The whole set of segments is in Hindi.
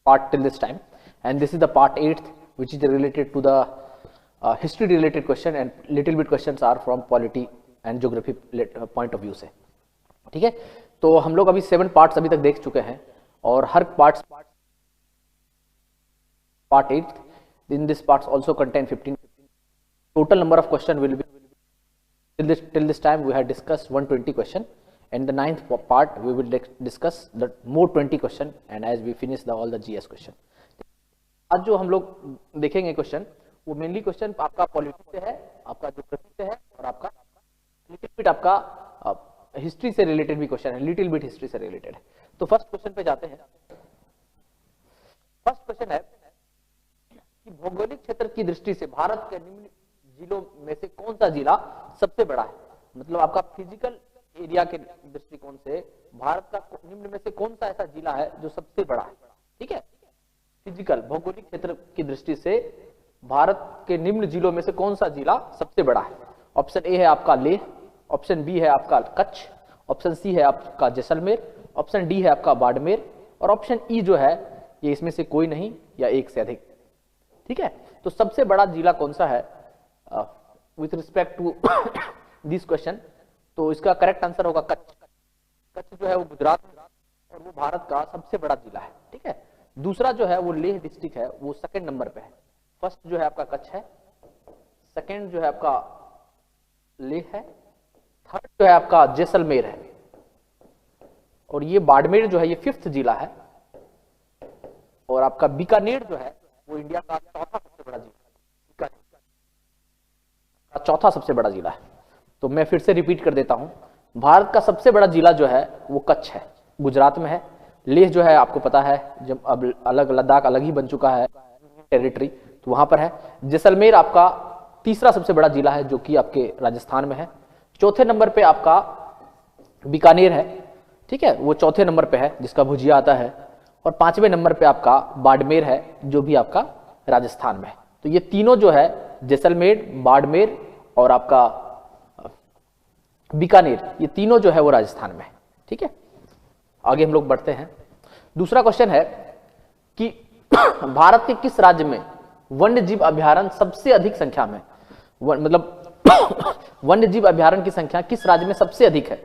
part till this time, and this is the part 8th, which is related to the history related question, and little bit questions are from polity and geography point of view से. ठीक है, तो हम लोग अभी 7 पार्ट्स अभी तक देख चुके हैं, और हर part 8 in this parts also contain 15. Total number of question will be till this time we have discussed 120 question, and the 9th part we will discuss the more 20 question, and as we finish all the GS question. आज जो हम लोग देखेंगे क्वेश्चन, वो मेनली क्वेश्चन आपका पॉलिटी से है, आपका ज्योग्राफी से है, और आपका लिटिल बिट आपका हिस्ट्री से रिलेटेड भी क्वेश्चन है, लिटिल बिट हिस्ट्री से रिलेटेड है. तो फर्स्ट क्वेश्चन पे जाते हैं. फर्स्ट क्वेश्चन है कि भौगोलिक क्षेत्र की दृष्टि से भारत के निम्न जिलों में से कौन सा जिला सबसे बड़ा है. मतलब आपका फिजिकल एरिया के दृष्टिकोण से भारत का निम्न में से कौन सा ऐसा जिला है जो सबसे बड़ा है. ठीक है, फिजिकल भौगोलिक क्षेत्र की दृष्टि से भारत के निम्न जिलों में से कौन सा जिला सबसे बड़ा है. ऑप्शन ए है आपका लेह, ऑप्शन बी है आपका कच्छ, ऑप्शन सी है आपका जैसलमेर, ऑप्शन डी है आपका बाड़मेर, और ऑप्शन ई जो है ये इसमें से कोई नहीं या एक से अधिक. ठीक है, तो सबसे बड़ा जिला कौन सा है with respect to this question, तो इसका करेक्ट आंसर होगा कच्छ. कच्छ जो है वो गुजरात में, और वो भारत का सबसे बड़ा जिला है. ठीक है, दूसरा जो है वो लेह डिस्ट्रिक्ट है, वो सेकंड नंबर पे है. फर्स्ट जो है आपका कच्छ है, सेकंड जो है आपका लेह है, थर्ड जो है आपका जैसलमेर है, और ये बाड़मेर जो है ये 5th जिला है, और आपका बीकानेर जो है वो इंडिया का चौथा सबसे बड़ा जिला है. चौथा सबसे बड़ा जिला है. तो मैं फिर से रिपीट कर देता हूं, भारत का सबसे बड़ा जिला जो है वो कच्छ है, गुजरात में है. लेह जो है आपको पता है, जब अब अलग लद्दाख अलग ही बन चुका है टेरिटरी, तो वहां पर है. जैसलमेर आपका तीसरा सबसे बड़ा जिला है, जो कि आपके राजस्थान में है. चौथे नंबर पे आपका बीकानेर है. ठीक है, वो चौथे नंबर पे है, जिसका भुजिया आता है. और 5वें नंबर पे आपका बाड़मेर है, जो भी आपका राजस्थान में है. तो ये तीनों जो है जैसलमेर, बाड़मेर और आपका बीकानेर, ये तीनों जो है वो राजस्थान में है. ठीक है, आगे हम लोग बढ़ते हैं. दूसरा क्वेश्चन है कि भारत के किस राज्य में वन्य जीव अभ्यारण्य सबसे अधिक संख्या में, मतलब वन्य जीव अभ्यारण्य की संख्या किस राज्य में सबसे अधिक है.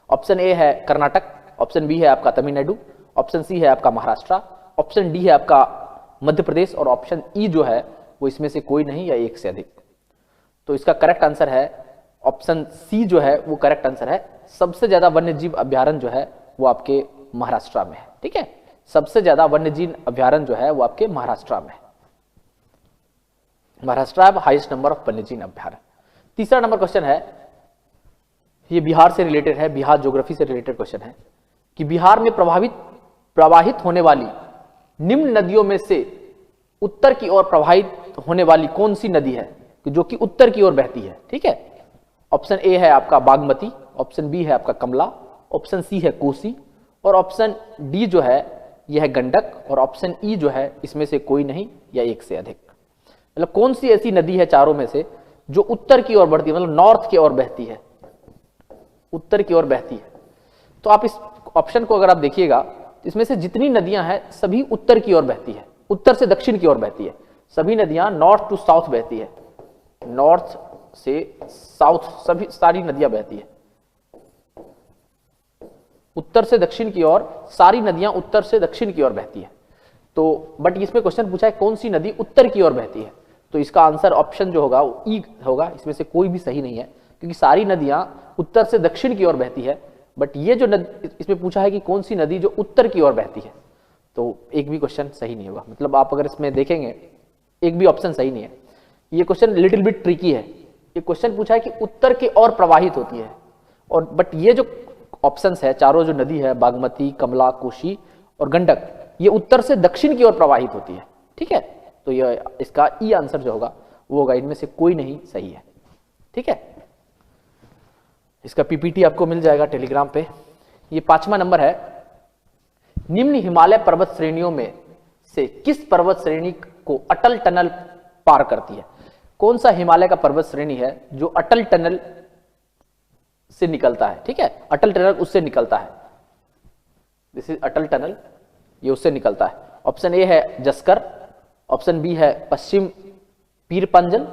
ऑप्शन ए है कर्नाटक, ऑप्शन बी है आपका तमिलनाडु, ऑप्शन सी है आपका महाराष्ट्र, ऑप्शन डी है आपका मध्य प्रदेश, और ऑप्शन ई जो है वो इसमें से कोई नहीं या एक से अधिक. तो इसका करेक्ट आंसर है ऑप्शन सी जो है वो करेक्ट आंसर है. सबसे ज्यादा वन्य जीव अभ्यारण्य जो है वो आपके महाराष्ट्र में है. ठीक है, सबसे ज्यादा वन्य जीव अभ्यारण्य जो है वो आपके महाराष्ट्र में है. महाराष्ट्र है हाईएस्ट नंबर ऑफ वन्य जीव अभ्यारण्य. तीसरा नंबर क्वेश्चन है, ये बिहार से रिलेटेड है, बिहार ज्योग्राफी से रिलेटेड क्वेश्चन है कि बिहार में प्रवाहित होने वाली निम्न नदियों में से उत्तर की ओर प्रवाहित होने वाली कौन सी नदी है जो कि उत्तर की ओर बहती है. ठीक है, ऑप्शन ए है आपका बागमती, ऑप्शन बी है आपका कमला, ऑप्शन सी है कोसी, और ऑप्शन डी जो है यह है गंडक, और ऑप्शन ई जो है इसमें से कोई नहीं या एक से अधिक. मतलब कौन सी ऐसी नदी है चारों में से जो उत्तर की ओर बढ़ती है, मतलब नॉर्थ की ओर बहती है, उत्तर की ओर बहती है. तो आप इस ऑप्शन को अगर आप देखिएगा, इसमें से जितनी नदियां हैं सभी उत्तर की ओर बहती है, उत्तर से दक्षिण की ओर बहती है. सभी नदियां नॉर्थ टू साउथ बहती है, नॉर्थ से साउथ सभी सारी नदियां बहती है. उत्तर से दक्षिण की ओर सारी नदियां उत्तर से दक्षिण की ओर बहती है. तो बट इसमें क्वेश्चन पूछा है कौन सी नदी उत्तर की ओर बहती है, तो इसका आंसर ऑप्शन जो होगा वो ई होगा. इसमें से कोई भी सही नहीं है, क्योंकि सारी नदियां उत्तर से दक्षिण की ओर बहती है. बट ये जो इसमें पूछा है कि कौन सी नदी जो उत्तर की ओर बहती है, तो एक भी क्वेश्चन सही नहीं होगा. मतलब आप अगर इसमें देखेंगे एक भी ऑप्शन सही नहीं है. ये क्वेश्चन लिटिल बिट ट्रिकी है. ये क्वेश्चन पूछा है कि उत्तर की ओर प्रवाहित होती है, और बट ये जो ऑप्शंस है चारों जो नदी है बागमती, कमला, कोसी और गंडक, ये उत्तर से दक्षिण की ओर प्रवाहित होती है. ठीक है, तो ये इसका ई आंसर जो होगा वो होगा, इनमें से कोई नहीं सही है. ठीक है, इसका पीपीटी आपको मिल जाएगा टेलीग्राम पे. ये 5वां नंबर है, निम्न हिमालय पर्वत श्रेणियों में से किस पर्वत श्रेणी को अटल टनल पार करती है. कौन सा हिमालय का पर्वत श्रेणी है जो अटल टनल से निकलता है. ठीक है, अटल टनल उससे निकलता है, दिस इज अटल टनल, ये उससे निकलता है. ऑप्शन ए है जस्कर, ऑप्शन बी है पश्चिम पीर पंजल,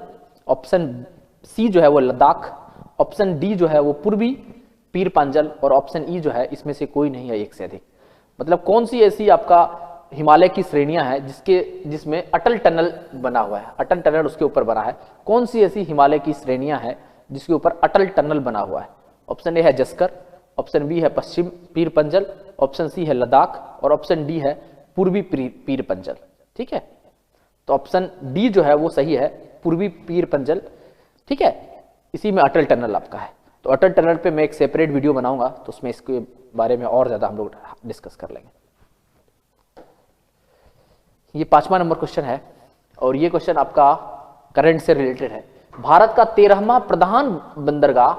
ऑप्शन सी जो है वो लद्दाख, ऑप्शन डी जो है वो पूर्वी पीर पंजल और ऑप्शन ई जो है इसमें से कोई नहीं है एक से अधिक। मतलब कौन सी ऐसी आपका हिमालय की श्रेणियां हैं जिसमें अटल टनल बना हुआ है, अटल टनल उसके ऊपर बना है, कौन सी ऐसी हिमालय की श्रेणियां हैं जिसके ऊपर अटल टनल बना हुआ है? ऑप्शन ए है जस्कर, ऑप्शन बी है पश्चिम पीर पंजल, ऑप्शन सी है लद्दाख और ऑप्शन डी है पूर्वी पीर पंजल। ठीक है, तो ऑप्शन डी जो है वो सही है, पूर्वी पीर पंजल। ठीक है, इसी में अटल टनल आपका है। तो अटल टनल पे मैं एक सेपरेट वीडियो बनाऊंगा तो उसमें इसके बारे में और ज्यादा हम लोग डिस्कस कर लेंगे। ये 5वां नंबर क्वेश्चन है और ये क्वेश्चन आपका करंट से रिलेटेड है। भारत का 13वां प्रधान बंदरगाह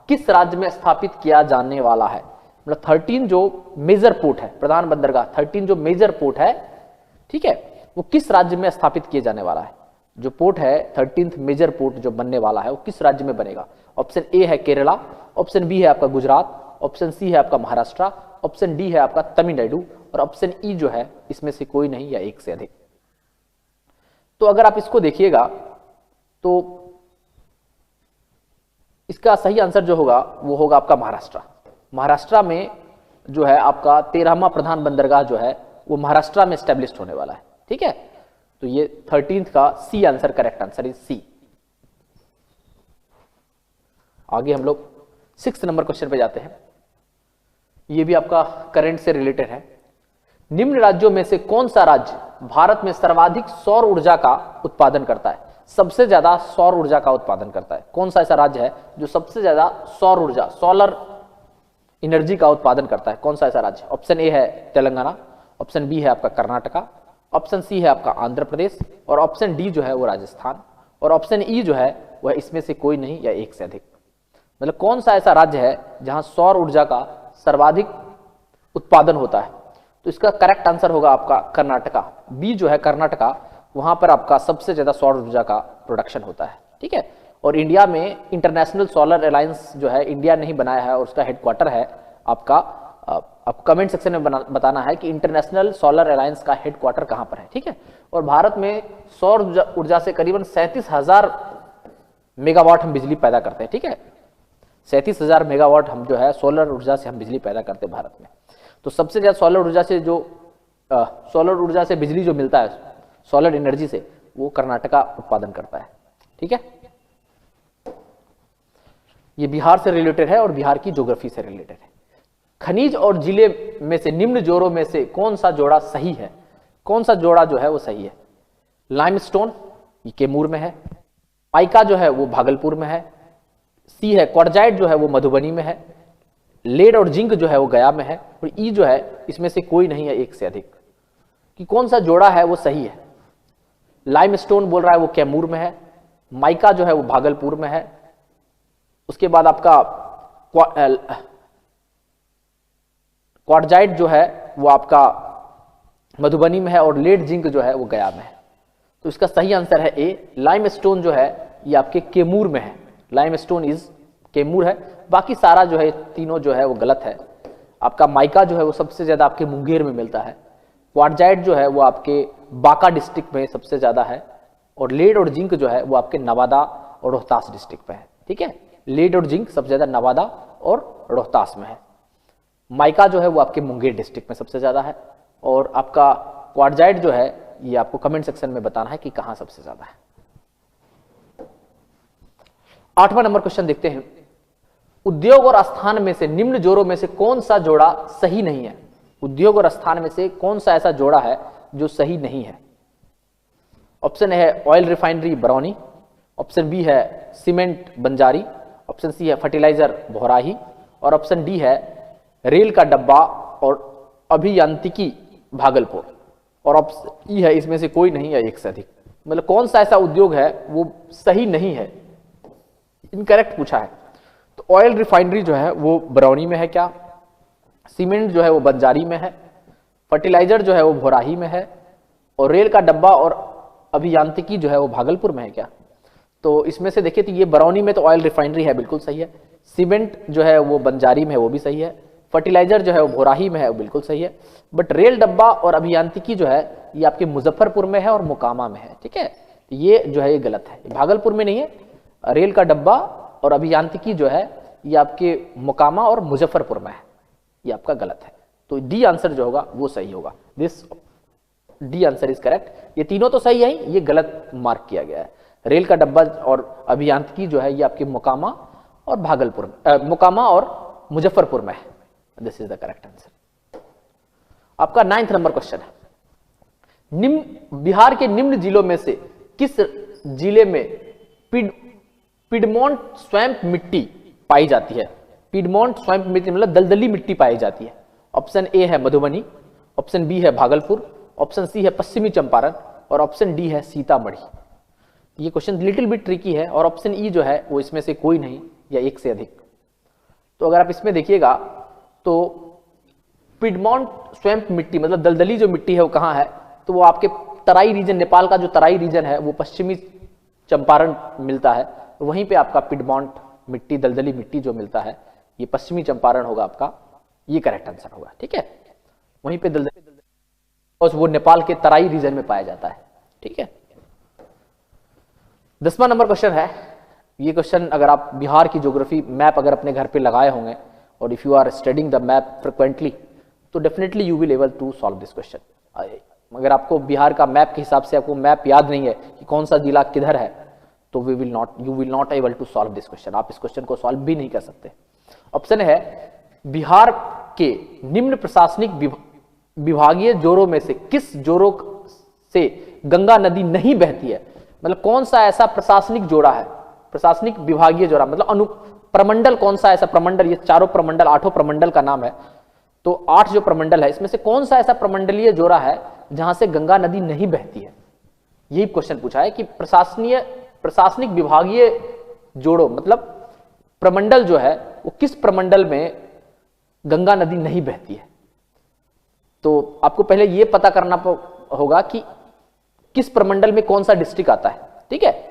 किस राज्य में स्थापित किया जाने वाला है? मतलब 13 जो मेजर पोर्ट है, प्रधान बंदरगाह 13 जो मेजर पोर्ट है, ठीक है, वो किस राज्य में स्थापित किए जाने वाला है? जो पोर्ट है 13th मेजर पोर्ट जो बनने वाला है वो किस राज्य में बनेगा? ऑप्शन ए है केरला, ऑप्शन बी है आपका गुजरात, ऑप्शन सी है आपका महाराष्ट्र, ऑप्शन डी है आपका तमिलनाडु और ऑप्शन ई जो है इसमें से कोई नहीं या एक से अधिक। तो अगर आप इसको देखिएगा तो इसका सही आंसर जो होगा वो होगा आपका महाराष्ट्र। महाराष्ट्र में जो है आपका 13वां प्रधान बंदरगाह जो है वो महाराष्ट्र में एस्टेब्लिश होने वाला है। ठीक है, तो ये 13th का C answer, correct answer is C. आगे हम लोग 6th नंबर क्वेश्चन पे जाते हैं। ये भी आपका करंट से रिलेटेड है। निम्न राज्यों में से कौन सा राज्य भारत में सर्वाधिक सौर ऊर्जा का उत्पादन करता है? सबसे ज्यादा सौर ऊर्जा का उत्पादन करता है कौन सा ऐसा राज्य है जो सबसे ज्यादा सौर ऊर्जा, सोलर एनर्जी का उत्पादन करता है? कौन सा ऐसा राज्य? ऑप्शन ए है तेलंगाना, ऑप्शन बी है आपका कर्नाटका, ऑप्शन सी है आपका आंध्र प्रदेश और ऑप्शन डी जो है वो राजस्थान और ऑप्शन ई जो है वह इसमें से कोई नहीं या एक से अधिक। मतलब कौन सा ऐसा राज्य है जहां सौर ऊर्जा का सर्वाधिक उत्पादन होता है? तो इसका करेक्ट आंसर होगा आपका कर्नाटका। बी जो है कर्नाटका, वहां पर आपका सबसे ज्यादा सौर ऊर्जा का प्रोडक्शन होता है। ठीक है, और इंडिया में इंटरनेशनल सोलर अलायंस जो है इंडिया ने ही बनाया है और उसका हेडक्वार्टर है आपका, आप कमेंट सेक्शन में बताना है कि इंटरनेशनल सोलर अलायंस का हेडक्वार्टर कहां पर है। ठीक है, और भारत में सौर ऊर्जा से करीबन 37,000 मेगावाट हम बिजली पैदा करते हैं। ठीक है, 37,000 मेगावाट हम जो है सोलर ऊर्जा से हम बिजली पैदा करते हैं भारत में। तो सबसे ज्यादा सोलर ऊर्जा से बिजली जो मिलता है सोलर एनर्जी से, वो कर्नाटका उत्पादन करता है। ठीक है, ये बिहार से रिलेटेड है और बिहार की ज्योग्राफी से रिलेटेड है। खनिज और जिले में से निम्न जोड़ों में से कौन सा जोड़ा सही है? कौन सा जोड़ा जो है वो सही है? लाइमस्टोन, ये कैमूर में है, माइका जो है वो भागलपुर में है, सी है क्वार्जाइट जो है वो मधुबनी में है, लेड और जिंक जो है वो गया में है और ई जो है इसमें से कोई नहीं है एक से अधिक। कि कौन सा जोड़ा है वो सही है? लाइमस्टोन बोल रहा है वो कैमूर में है, माइका जो है वो भागलपुर में है, उसके बाद आपका क्वार्जाइट जो है वो आपका मधुबनी में है और लेड जिंक जो है वो गया में है। तो इसका सही आंसर है ए, लाइमस्टोन जो है ये आपके कैमूर में है। लाइमस्टोन इज कैमूर है, बाकी सारा जो है तीनों जो है वो गलत है। आपका माइका जो है वो सबसे ज्यादा आपके मुंगेर में मिलता है, क्वार्जाइट जो है वो आपके बांका डिस्ट्रिक्ट में सबसे ज्यादा है और लेड और जिंक जो है वो आपके नवादा और रोहतास डिस्ट्रिक्ट में है। ठीक है, लेड और जिंक सबसे ज्यादा नवादा और रोहतास में है। माइका जो है वो आपके मुंगेर डिस्ट्रिक्ट में सबसे ज्यादा है और आपका क्वार्जाइट जो है ये आपको कमेंट सेक्शन में बताना है कि कहां सबसे ज्यादा है। 8वां नंबर क्वेश्चन देखते हैं। उद्योग और स्थान में से निम्न जोड़ों में से कौन सा जोड़ा सही नहीं है? उद्योग और स्थान में से कौन सा ऐसा जोड़ा है जो सही नहीं है? ऑप्शन है oil refinery Barauni, option B है सीमेंट बंजारी, ऑप्शन सी है फर्टिलाइजर भोराही और ऑप्शन डी है रेल का डब्बा और अभियांत्रिकी भागलपुर और ऑप्शन ई है इसमें से कोई नहीं है एक से अधिक। मतलब कौन सा ऐसा उद्योग है वो सही नहीं है, इनकरेक्ट पूछा है। तो ऑयल रिफाइनरी जो है वो बरौनी में है क्या, सीमेंट जो है वो बंजारी में है, फर्टिलाइजर जो है वो भोराही में है और रेल का डब्बा और अभियांत्रिकी जो है वो भागलपुर में है क्या? तो इसमें से देखिए तो ये बरौनी में तो ऑयल रिफाइनरी है, बिल्कुल सही है। सीमेंट जो है वो बंजारी में है, वो भी सही है। फर्टिलाइजर जो है वो भोराही में है, वो बिल्कुल सही है। बट रेल डब्बा और अभियांत्रिकी जो है ये आपके मुजफ्फरपुर में है और मोकामा में है, ठीक है। ये जो है ये गलत है, भागलपुर में नहीं है। रेल का डब्बा और अभियांत्रिकी जो है ये आपके मोकामा और मुजफ्फरपुर में है, ये आपका गलत है। तो डी आंसर जो होगा वो सही होगा, this D answer is correct. ये तीनों तो सही है, ये गलत मार्क किया गया है। रेल का डब्बा और अभियांत्रिकी जो है ये आपके मोकामा और मोकामा और मुजफ्फरपुर में है, this is the correct answer. आपका 9th नंबर क्वेश्चन है, बिहार के निम्न जिलों में से किस जिले में पिडमोंट स्वैम्प मिट्टी पाई जाती है? पिडमोंट स्वैम्प मिट्टी मतलब दलदली मिट्टी पाई जाती है। ऑप्शन ए है मधुबनी, ऑप्शन बी है भागलपुर, ऑप्शन सी है पश्चिमी चंपारण और ऑप्शन डी है सीतामढ़ी। ये क्वेश्चन लिटिल बिट ट्रिकी है और ऑप्शन ई जो है वो इसमें से कोई नहीं या एक से अधिक। तो अगर आप इसमें देखिएगा तो पिडमोंट स्वैम्प मिट्टी मतलब दलदली जो मिट्टी है वो कहाँ है, तो वो आपके तराई रीजन, नेपाल का जो तराई रीजन है वो पश्चिमी चंपारण मिलता है, तो वहीं पे आपका पिडमोंट मिट्टी, दलदली मिट्टी जो मिलता है ये पश्चिमी चंपारण होगा आपका, ये करेक्ट आंसर होगा, ठीक है। वहीं पे दलदली और वो नेपाल के तराई रीजन में पाया जाता है, ठीक है। 10वां नंबर क्वेश्चन है, ये क्वेश्चन अगर आप बिहार की ज्योग्राफी मैप अगर अपने घर पे लगाए होंगे और if you are studying the map frequently तो definitely you will able to solve this question. अगर आपको बिहार का मैप के हिसाब से आपको मैप याद नहीं है कि कौन सा जिला किधर है, तो you will not able to solve this question. आप इस क्वेश्चन को सॉल्व भी नहीं कर सकते। ऑप्शन है, बिहार के निम्न प्रशासनिक विभागीय जोड़ों में से किस जोड़ों से गंगा नदी नहीं बहती है? मतलब कौन सा ऐसा प्रशासनिक जोड़ा है, प्रशासनिक विभागीय जोड़ा मतलब प्रमंडल कौन सा ऐसा प्रमंडल, ये चारों प्रमंडल 8 प्रमंडल का नाम है, तो 8 जो प्रमंडल है इसमें से कौन सा ऐसा प्रमंडलीय जोड़ा है जहां से गंगा नदी नहीं बहती है? यही क्वेश्चन पूछा है कि प्रशासनिक विभागीय जोड़ों मतलब प्रमंडल जो है वो किस प्रमंडल में गंगा नदी नहीं बहती है। तो आपको पहले यह पता करना होगा कि किस प्रमंडल में कौन सा डिस्ट्रिक्ट आता है, ठीक है।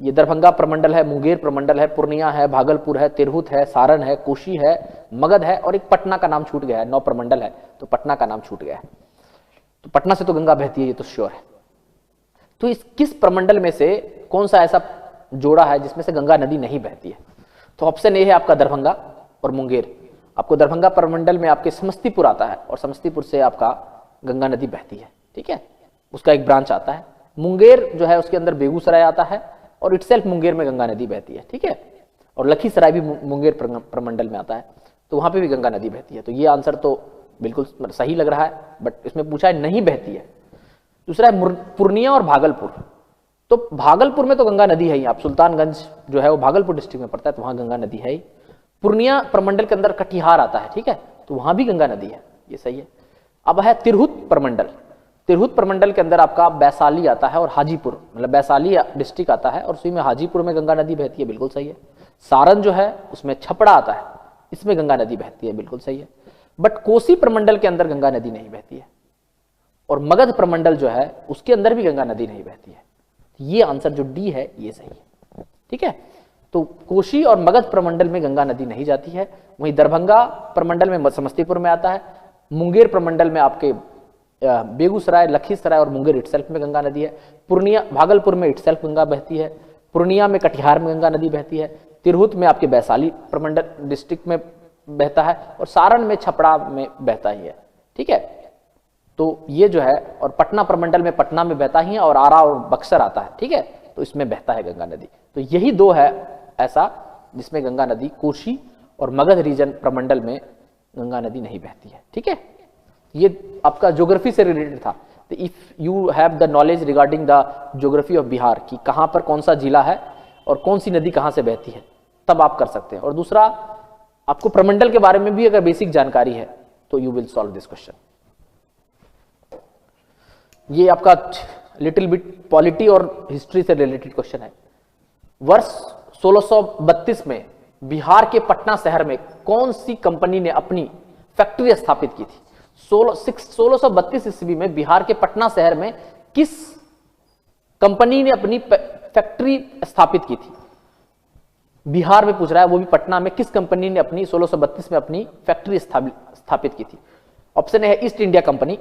ये दरभंगा प्रमंडल है, मुंगेर प्रमंडल है, पूर्णिया है, भागलपुर है, तिरहुत है, सारण है, कोशी है, मगध है और एक पटना का नाम छूट गया है। 9 प्रमंडल है तो पटना का नाम छूट गया है। तो पटना से तो गंगा बहती है, ये तो श्योर है। तो इस किस प्रमंडल में से कौन सा ऐसा जोड़ा है जिसमें से गंगा नदी नहीं बहती है? तो ऑप्शन ए है आपका दरभंगा और मुंगेर। आपको दरभंगा प्रमंडल में आपके समस्तीपुर आता है और समस्तीपुर से आपका गंगा नदी बहती है, ठीक है, उसका एक ब्रांच आता है। मुंगेर जो है उसके अंदर बेगूसराय आता है और इटसेल्फ मुंगेर में गंगा नदी बहती है, ठीक है। और लखीसराय भी मुंगेर प्रमंडल में आता है, तो वहां पे भी गंगा नदी बहती है। तो ये आंसर तो बिल्कुल सही लग रहा है, बट इसमें पूछा है नहीं बहती है। दूसरा है पूर्णिया और भागलपुर। तो भागलपुर में तो गंगा नदी है ही, आप सुल्तानगंज जो है वो भागलपुर डिस्ट्रिक्ट में पड़ता है, तो वहां गंगा नदी है ही। पूर्णिया प्रमंडल के अंदर कटिहार आता है, ठीक है, तो वहां भी गंगा नदी है, ये सही है। अब है तिरहुत प्रमंडल। तिरहुत प्रमंडल के अंदर आपका वैशाली आता है और हाजीपुर मतलब वैशाली डिस्ट्रिक्ट आता है और उसी में हाजीपुर में गंगा नदी बहती है, बिल्कुल सही है। सारण जो है उसमें छपड़ा आता है, इसमें गंगा नदी बहती है, बिल्कुल सही है। बट कोसी प्रमंडल के अंदर गंगा नदी नहीं बहती है और मगध प्रमंडल जो है उसके अंदर भी गंगा नदी नहीं बहती है। ये आंसर जो डी है ये सही है, ठीक है। तो कोशी और मगध प्रमंडल में गंगा नदी नहीं जाती है। वहीं दरभंगा प्रमंडल में समस्तीपुर में आता है, मुंगेर प्रमंडल में आपके बेगूसराय, लखीसराय और मुंगेर इटसेल्फ में गंगा नदी है। पूर्णिया भागलपुर में इटसेल्फ गंगा बहती है। पूर्णिया में कटिहार में गंगा नदी बहती है। तिरहुत में आपके वैशाली प्रमंडल डिस्ट्रिक्ट में बहता है और सारण में छपड़ा में बहता ही है, ठीक है। तो ये जो है और पटना प्रमंडल में पटना में बहता ही है और आरा और बक्सर आता है, ठीक है, तो इसमें बहता है गंगा नदी। तो यही 2 है ऐसा जिसमें गंगा नदी कोशी और मगध रीजन प्रमंडल में गंगा नदी नहीं बहती है, ठीक है। ये आपका ज्योग्राफी से रिलेटेड था। तो if you have the knowledge regarding the geography of Bihar कि कहां पर कौन सा जिला है और कौन सी नदी कहां से बहती है, तब आप कर सकते हैं। और दूसरा, आपको प्रमंडल के बारे में भी अगर बेसिक जानकारी है तो you will solve this question. ये आपका लिटिल बिट पॉलिटी और हिस्ट्री से रिलेटेड क्वेश्चन है। वर्ष 1632 में बिहार के पटना शहर में कौन सी कंपनी ने अपनी फैक्ट्री स्थापित की थी? 1632 ईस्वी में बिहार के पटना शहर में किस कंपनी ने अपनी फैक्ट्री स्थापित की थी? बिहार में पूछ रहा है, वो भी पटना में, किस कंपनी ने अपनी 1632 में अपनी फैक्ट्री स्थापित की थी? ऑप्शन ए है East India Company,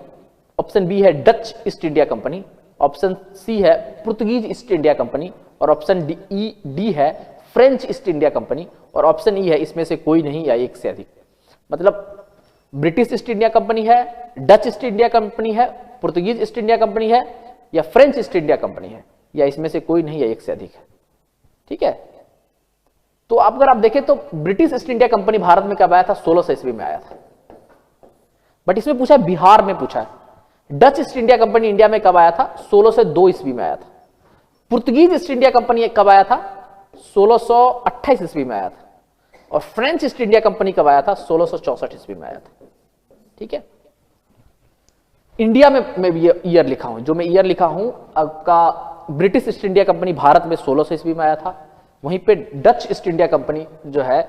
option B है Dutch East India Company, option C है पुर्तगीज ईस्ट इंडिया कंपनी, और ऑप्शन डी है फ्रेंच ईस्ट इंडिया कंपनी, और ऑप्शन ई है इसमें से कोई नहीं या एक से अधिक। मतलब ब्रिटिश ईस्ट इंडिया कंपनी है, डच ईस्ट इंडिया कंपनी है, पुर्तगीज ईस्ट इंडिया कंपनी है, या फ्रेंच ईस्ट इंडिया कंपनी है, या इसमें से कोई नहीं या एक से अधिक है। ठीक है, तो अगर आप देखें तो British east India company Bharat में कब आया था? 1600 ईस्वी में आया था। बट इसमें पूछा है, बिहार में पूछा है। Dutch East India company India में कब आया था? 1602 ईस्वी में आया था। पुर्तगीज ईस्ट इंडिया कंपनी कब आया था? 1628 ईस्वी में आया था। और फ्रेंच ईस्ट इंडिया कंपनी कब आया था? 1664 ईस्वी में आया था। ठीक है, इंडिया में मैं ईयर लिखा हूं, जो मैं ईयर लिखा हूं आपका, British east India company Bharat में 1600 ईस्वी में आया था, वहीं पे डच ईस्ट इंडिया कंपनी जो है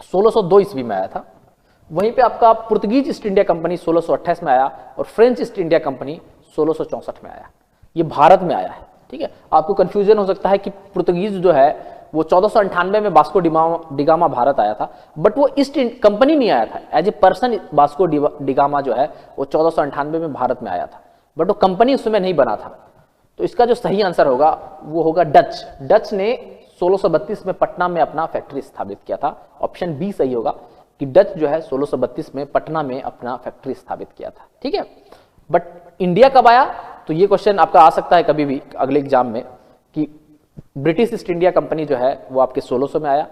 1602 ईस्वी में आया था, वहीं पे आपका पुर्तगीज ईस्ट इंडिया कंपनी 1628 में आया, और फ्रेंच ईस्ट इंडिया कंपनी 1664 में आया। ये भारत में आया है। ठीक है, आपको कंफ्यूजन हो सकता है कि पुर्तगीज जो है वो 1498 में वास्को डिगामा भारत आया था, बट वो ईस्ट कंपनी नहीं आया था, as a person Vasco da Gama जो है वो 1498 में भारत में आया था, बट वो कंपनी उस समय नहीं बना था। तो इसका जो सही आंसर होगा वो होगा डच। डच ने 1632 में पटना में अपना फैक्ट्री स्थापित किया था। ऑप्शन बी सही होगा कि डच जो है 1632 में पटना में अपना फैक्ट्री स्थापित किया था। ठीक है, बट इंडिया कब आया? तो ये क्वेश्चन आपका आ सकता है कभी भी अगले एग्जाम में कि ब्रिटिश ईस्ट इंडिया कंपनी जो है वो आपके 1600 में आया,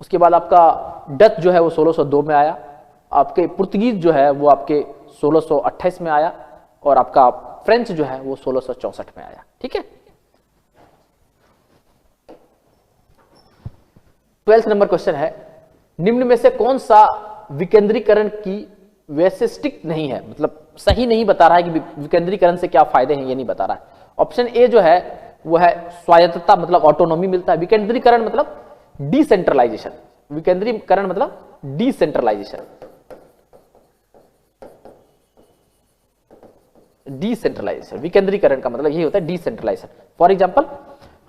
उसके बाद आपका डच जो है वो 1602 में आया, आपके पुर्तगीज जो है वो आपके 1628 में आया, और आपका फ्रेंच जो है वो 1664 में आया। ठीक है, 12th नंबर क्वेश्चन है, निम्न में से कौन सा विकेंद्रीकरण की वैशिष्टिक नहीं है? मतलब सही नहीं बता रहा है कि विकेंद्रीकरण से क्या फायदे हैं, ये नहीं बता रहा है। ऑप्शन ए जो है वो है स्वायत्तता, मतलब ऑटोनॉमी मिलता है। विकेंद्रीकरण मतलब डिसेंट्रलाइजेशन, विकेंद्रीकरण मतलब डिसेंट्रलाइजेशन, डिसेंट्रलाइजेशन, विकेंद्रीकरण का मतलब यही होता है डिसेंट्रलाइजेशन। फॉर एग्जांपल,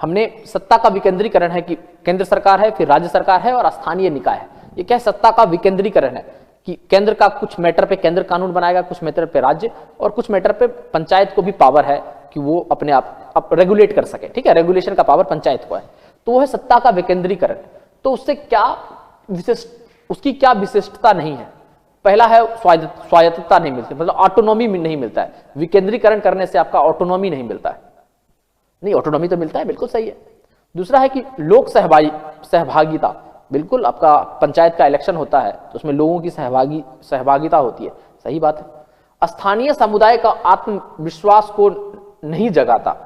हमने सत्ता का विकेंद्रीकरण है कि केंद्र सरकार है, फिर राज्य सरकार है और स्थानीय निकाय है। ये क्या है? सत्ता का विकेंद्रीकरण है कि केंद्र का कुछ मैटर पे केंद्र कानून बनाएगा, कुछ मैटर पे राज्य, और कुछ मैटर पे पंचायत को भी पावर है कि वो अपने आप रेगुलेट कर सके। ठीक है, रेगुलेशन का पावर पंचायत को है, तो वो है सत्ता का विकेंद्रीकरण। तो उससे क्या उसकी क्या विशिष्टता नहीं है? पहला है स्वायत्तता नहीं मिलती, मतलब ऑटोनॉमी नहीं मिलता है। विकेंद्रीकरण करने से आपका ऑटोनॉमी नहीं मिलता है। नहीं, ऑटोनॉमी तो मिलता है, बिल्कुल सही है। दूसरा है कि लोक सहभागिता, बिल्कुल आपका पंचायत का इलेक्शन होता है तो उसमें लोगों की सहभागिता होती है, सही बात है। स्थानीय समुदाय का आत्मविश्वास को नहीं जगाता,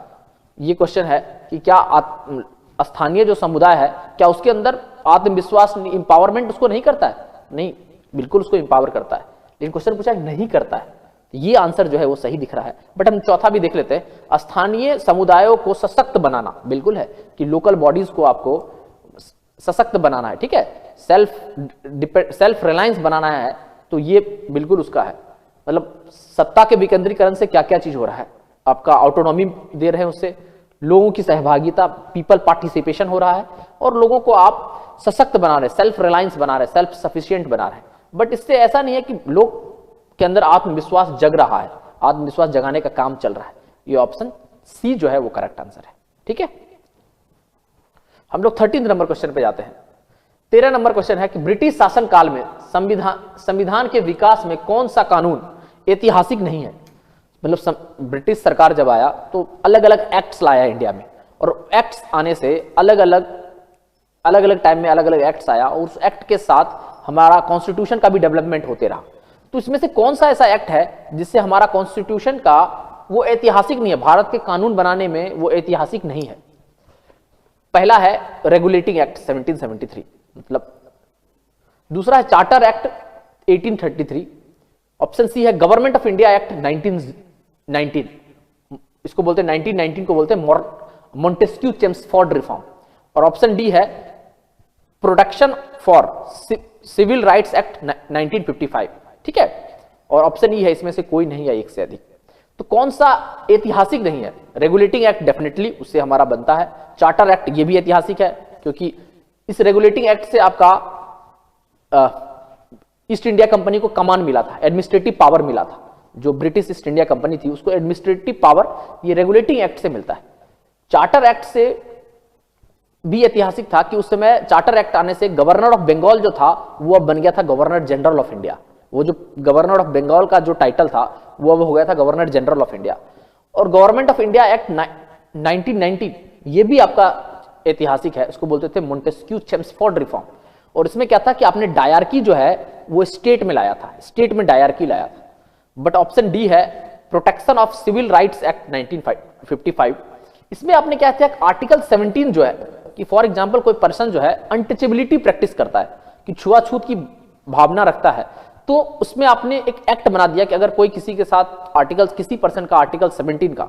ये क्वेश्चन है कि क्या स्थानीय जो समुदाय है क्या उसके अंदर आत्मविश्वास, इंपावरमेंट उसको नहीं करता है? नहीं, बिल्कुल उसको इंपावर करता है, लेकिन क्वेश्चन पूछा नहीं करता है, ये आंसर जो है वो सही दिख रहा है। बट हम चौथा भी देख लेते हैं, स्थानीय समुदायों को सशक्त बनाना, बिल्कुल है कि लोकल बॉडीज को आपको सशक्त बनाना है। ठीक है, सेल्फ रिलायंस बनाना है, तो ये बिल्कुल उसका है। मतलब सत्ता के विकेंद्रीकरण से क्या क्या चीज हो रहा है? आपका ऑटोनॉमी दे रहे हैं, उससे लोगों की सहभागिता, पीपल पार्टिसिपेशन हो रहा है, और लोगों को आप सशक्त बना रहे, सेल्फ रिलायंस बना रहे, सेल्फ सफिशिएंट बना रहे। बट इससे ऐसा नहीं है कि लोग के अंदर आत्मविश्वास जग रहा है, आत्मविश्वास जगाने का काम चल रहा है। ये ऑप्शन सी जो है वो करेक्ट आंसर है। ठीक है, हम लोग 13 नंबर क्वेश्चन पे जाते हैं। 13 नंबर क्वेश्चन है कि ब्रिटिश शासन काल में संविधान के विकास में कौन सा कानून ऐतिहासिक नहीं है? मतलब ब्रिटिश सरकार जब आया तो अलग अलग एक्ट्स लाया इंडिया में, और एक्ट्स आने से अलग अलग टाइम में अलग अलग एक्ट्स आया, और उस एक्ट के साथ हमारा कॉन्स्टिट्यूशन का भी डेवलपमेंट होते रहा। तो इसमें से कौन सा ऐसा एक्ट है जिससे हमारा कॉन्स्टिट्यूशन का वो ऐतिहासिक नहीं है, भारत के कानून बनाने में वो ऐतिहासिक नहीं है? पहला है रेगुलेटिंग एक्ट 1773, मतलब दूसरा है चार्टर एक्ट 1833, ऑप्शन सी है गवर्नमेंट ऑफ इंडिया एक्ट 1919, इसको बोलते हैं 1919 को बोलते हैं मॉन्टेस्क्यू चेम्सफोर्ड रिफॉर्म, और ऑप्शन डी है protection for civil rights act 1955। ठीक है, और ऑप्शन ई है इसमें से कोई नहीं है एक से अधिक। तो कौन सा ऐतिहासिक नहीं है? रेगुलेटिंग एक्ट डेफिनेटली उससे हमारा बनता है, चार्टर एक्ट ये भी ऐतिहासिक है क्योंकि इस रेगुलेटिंग एक्ट से आपका ईस्ट इंडिया कंपनी को कमान मिला था, एडमिनिस्ट्रेटिव पावर मिला था। जो ब्रिटिश ईस्ट इंडिया कंपनी थी उसको एडमिनिस्ट्रेटिव पावर ये रेगुलेटिंग एक्ट से मिलता है। चार्टर एक्ट से भी ऐतिहासिक था कि उस समय चार्टर एक्ट आने से गवर्नर ऑफ बंगाल जो था वो अब बन गया था गवर्नर जनरल ऑफ इंडिया। वो जो गवर्नर ऑफ बंगाल का जो टाइटल था वो अब हो गया था गवर्नर जनरल ऑफ इंडिया। और गवर्नमेंट ऑफ इंडिया एक्ट 1990 ये भी आपका ऐतिहासिक है, इसको बोलते थे मोंटेस्क्यू चेम्सफोर्ड रिफॉर्म। और इसमें क्या था कि आपने डायरकी जो है वो स्टेट में लाया था, स्टेट में डायरकी लाया था। बट ऑप्शन डी है protection of civil rights act 1955। इसमें आपने क्या किया, आर्टिकल 17 जो है कि फॉर एग्जांपल कोई पर्सन जो है अनटचेबिलिटी प्रैक्टिस करता है, कि छुआछूत की भावना रखता है, तो उसमें आपने एक एक्ट बना दिया कि अगर कोई किसी के साथ आर्टिकल, किसी पर्सन का आर्टिकल 17 का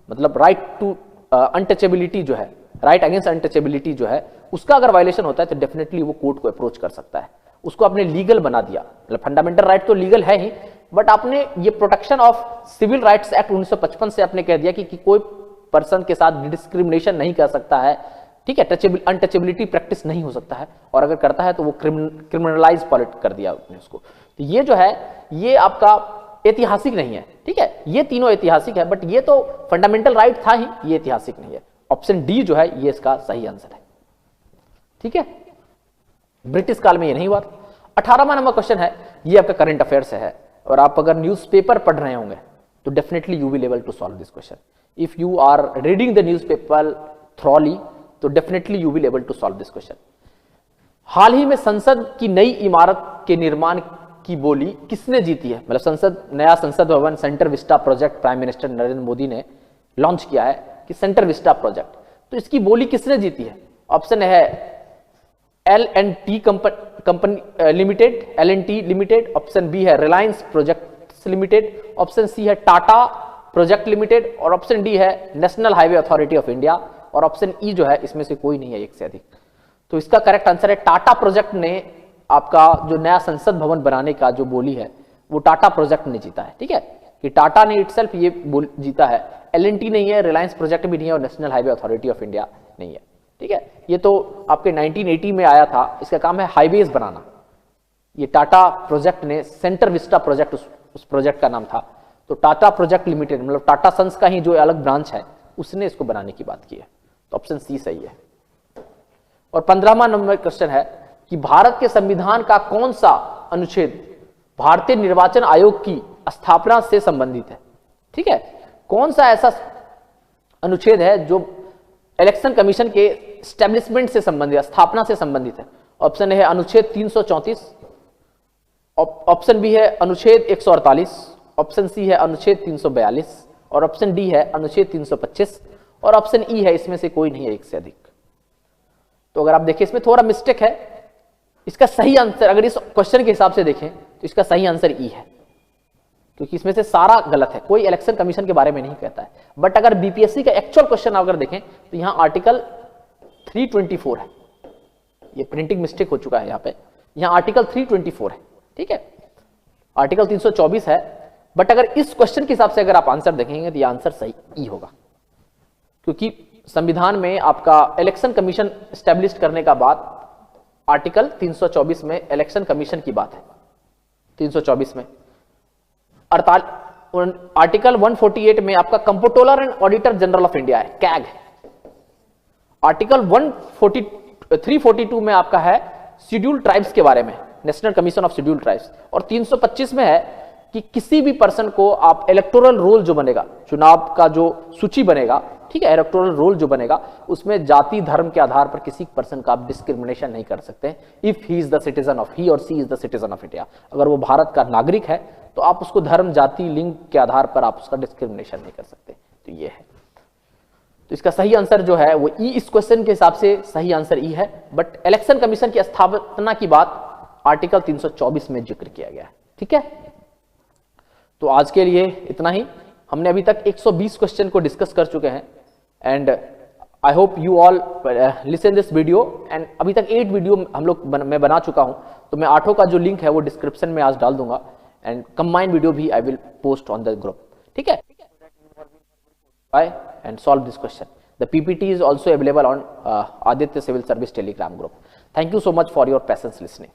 मतलब राइट टू अनटचेबिलिटी जो है, राइट अगेंस्ट अनटचेबिलिटी जो है, उसका अगर वायलेशन होता है तो डेफिनेटली वो कोर्ट को अप्रोच कर सकता है। उसको आपने लीगल बना दिया। मतलब फंडामेंटल राइट तो लीगल है ही, बट आपने ये protection of civil rights act 1955 से आपने कह दिया कि कोई पर्सन के साथ डिस्क्रिमिनेशन नहीं कर सकता है, ठीक है, अनटचेबिलिटी प्रैक्टिस नहीं हो सकता है, और अगर करता है तो वो क्रिमिनलाइज पॉलिट कर दिया आपने उसको। तो ये जो है ये आपका ऐतिहासिक नहीं है, ठीक है, ये तीनों ऐतिहासिक है, बट ये तो फंडामेंटल राइट था ही, ये ऐतिहासिक नहीं है। ऑप्शन डी जो है ये इसका सही आंसर है, ठीक है। ब्रिटिश काल में ये नहीं हुआ। 18वां नंबर क्वेश्चन है, ये आपका करंट अफेयर से है, और आप अगर न्यूज़पेपर पढ़ रहे होंगे तो definitely you will able to solve this question. If you are reading the newspaper thoroughly तो definitely you will able to solve this question. हाल ही में संसद की नई इमारत के निर्माण की बोली किसने जीती है? मतलब संसद, नया संसद भवन centre Vista project prime minister Narendra Modi ने लॉन्च किया है कि सेंटर विस्टा प्रोजेक्ट, तो इसकी बोली किसने जीती है? ऑप्शन है L&T company limited, L&T limited, option B है Reliance projects limited, option C है टाटा प्रोजेक्ट लिमिटेड, और ऑप्शन डी है national highway authority of India, और ऑप्शन ई जो है इसमें से कोई नहीं है एक से अधिक। तो इसका करेक्ट आंसर है टाटा प्रोजेक्ट ने आपका जो नया संसद भवन बनाने का जो बोली है वो टाटा प्रोजेक्ट ने जीता है, ठीक है, कि टाटा ने इटसेल्फ ये जीता है। L&T नहीं है, रिलायंस प्रोजेक्ट भी नहीं है, और national highway authority of India नहीं है, ठीक है। ये तो आपके 1980 में आया था, इसका काम है हाईवेज बनाना। ये टाटा प्रोजेक्ट ने सेंटर विस्टा प्रोजेक्ट उस प्रोजेक्ट का नाम था। तो टाटा प्रोजेक्ट लिमिटेड मतलब टाटा सन्स का ही जो अलग ब्रांच है उसने इसको बनाने की बात की है। तो ऑप्शन सी सही है। और 15वां नंबर क्वेश्चन है कि भारत के संविधान का कौन सा अनुच्छेद भारतीय निर्वाचन आयोग की स्थापना से संबंधित है? ठीक है, कौन सा ऐसा अनुच्छेद है जो इलेक्शन कमीशन के एस्टेब्लिशमेंट से संबंधित, स्थापना से संबंधित है? ऑप्शन ए है अनुच्छेद 334, ऑप्शन बी है अनुच्छेद 148, ऑप्शन सी है अनुच्छेद 342, और ऑप्शन डी है अनुच्छेद 325, और ऑप्शन ई है इसमें से कोई नहीं है एक से अधिक। तो अगर आप देखिए इसमें थोड़ा मिस्टेक है, इसका सही आंसर अगर इस क्वेश्चन के हिसाब से देखें तो इसका सही आंसर ई है, क्योंकि इसमें से सारा गलत है, कोई इलेक्शन कमीशन के बारे में नहीं कहता है। बट अगर बीपीएससी का एक्चुअल क्वेश्चन अगर देखें तो यहां आर्टिकल 324 है, ये प्रिंटिंग मिस्टेक हो चुका है यहां पे, यहां आर्टिकल 324 है, ठीक है, आर्टिकल 324 है। बट अगर इस क्वेश्चन के हिसाब से अगर आप आंसर देखेंगे तो ये आंसर सही ई होगा, क्योंकि संविधान में आपका इलेक्शन कमीशन स्टैब्लिश करने का बाद आर्टिकल 324 में इलेक्शन कमीशन की बात है। 324 में आर्टिकल 148 में आपका comptroller and auditor general of India है, कैग। आर्टिकल 342 में आपका है शेड्यूल ट्राइब्स के बारे में, national commission of schedule tribes. और 325 में है कि किसी भी पर्सन को आप इलेक्टोरल रोल जो बनेगा, चुनाव का जो सूची बनेगा, ठीक है, इलेक्टोरल रोल जो बनेगा उसमें जाति धर्म के आधार पर किसी पर्सन का आप डिस्क्रिमिनेशन नहीं कर सकते। If he is the citizen of, he or she is the citizen of India, अगर वो भारत का नागरिक है तो आप उसको धर्म जाति लिंग के आधार पर आप उसका डिस्क्रिमिनेशन नहीं कर सकते। तो ये है, तो इसका सही आंसर जो है वो ई, इस क्वेश्चन के हिसाब से सही आंसर ई है। बट इलेक्शन कमीशन की स्थापना की बात आर्टिकल 324 में जिक्र किया गया है, ठीक है। तो आज के लिए इतना ही, हमने अभी तक 120 क्वेश्चन को डिस्कस कर चुके हैं, and I hope you all listen this video. And अभी तक 8 वीडियो हम लोग मैं बना चुका हूं, तो मैं 8 का जो लिंक है वो डिस्क्रिप्शन में आज डाल दूंगा, एंड कंबाइंड वीडियो भी I will post on the group, ठीक है। Bye and solve this question. The PPT is also available on Aditya civil service Telegram group. Thank you so much for your patience listening.